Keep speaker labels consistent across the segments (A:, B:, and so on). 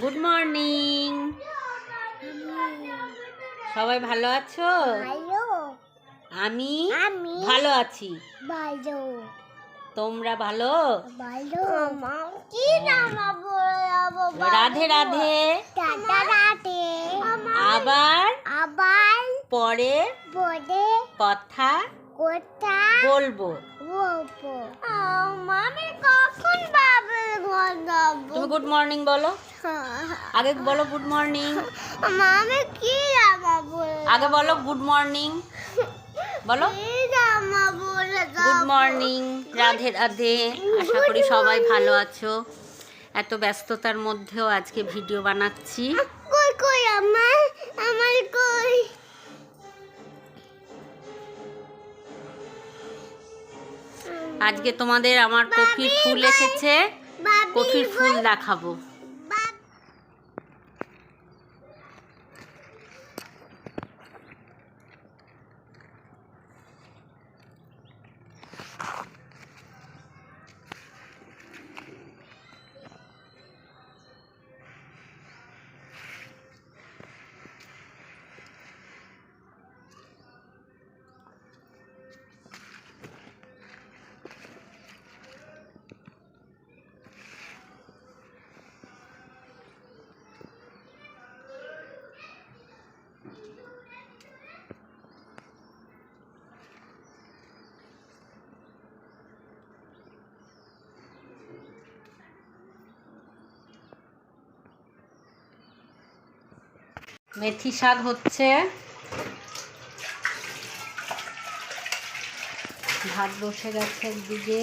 A: Good morning. সবাই ভালো আছো? আমি ভালো আছি। তোমরা ভালো? রাধে রাধে। আবার পরে কথা বলবো। তুমি গুড মর্নিং বলো। আগে বলো গুড মর্নিং। আগে বলো গুড মর্নিং বলো। Good morning, Radhe Radhe. আশা করি সবাই ভালো আছো। এত ব্যস্ততার মধ্যেও আজকে ভিডিও বানাচ্ছি। আজকে তোমাদের আমার কপির ফুল এসেছে, কপির ফুল দেখাবো। মেথি শাক হচ্ছে, ভাত বসে গেছে একদিকে,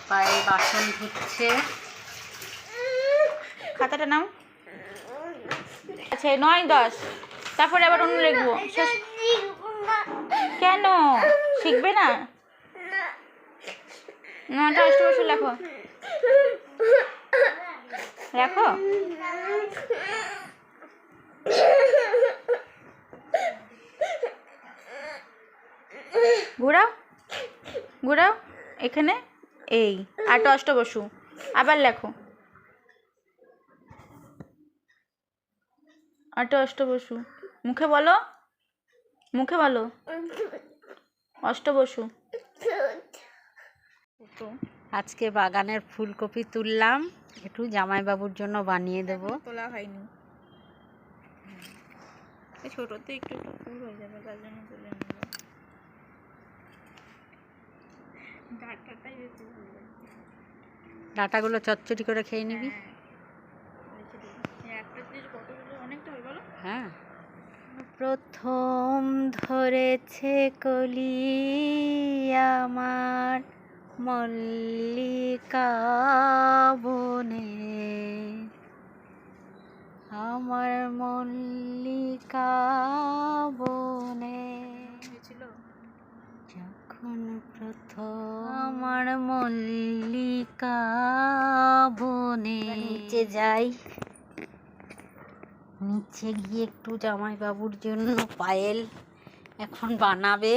A: পায়ে বাসন ধুচ্ছে।
B: খাতাটা নাও। আচ্ছা 9 10, তারপরে আবার অন্য লিখবো। কেন শিখবে না? 9টা 8 বছর লেখো, রাখো। ঘুরাও ঘুরাও এখানে, এই 8 অষ্ট বসু। আবার লেখো 8 অষ্ট বসু। মুখে বলো, মুখে বলো অষ্ট বসু।
A: আজকে বাগানের ফুলকপি তুললাম, একটু জামাইবাবুর জন্য বানিয়ে দেব।
B: তোলা হয়নি, ছোটতে একটু একটু ফুল হয়ে যাবে, তার জন্য তুলে নেব।
A: ডাঁটাগুলো চচ্চড়ি করে খেয়ে নিবি। হ্যাঁ। প্রথম ধরেছে কলি আমার মল্লিকা বনে, আমার মল্লিকা বনে, যখন প্রথম আমার মল্লিকা বনে। নিচে যাই, নিচে গিয়ে একটু জামাইবাবুর জন্য পায়েল এখন বানাবে।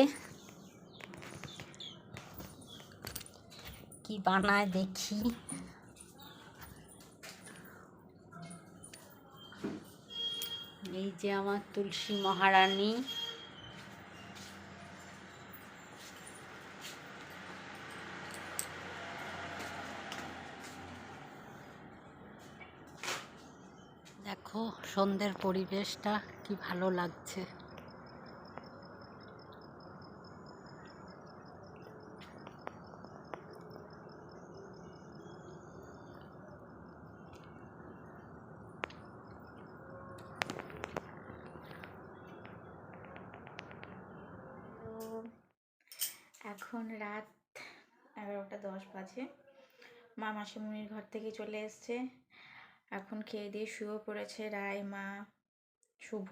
A: কি বানায় দেখি। এই যে আমার তুলসী মহারানী। দেখো সন্ধ্যের পরিবেশটা কি ভালো লাগছে।
B: এখন রাত 11টা 10 বাজে। মা মাসিমণির ঘর থেকে চলে এসছে, এখন খেয়ে দিয়ে শুয়েও পড়েছে। রায়, মা, শুভ,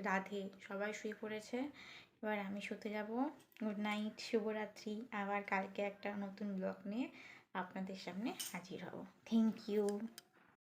B: রাধে সবাই শুয়ে পড়েছে। এবার আমি শুতে যাব। গুড নাইট, শুভরাত্রি। আবার কালকে একটা নতুন ব্লগ নিয়ে আপনাদের সামনে হাজির হব। Thank you.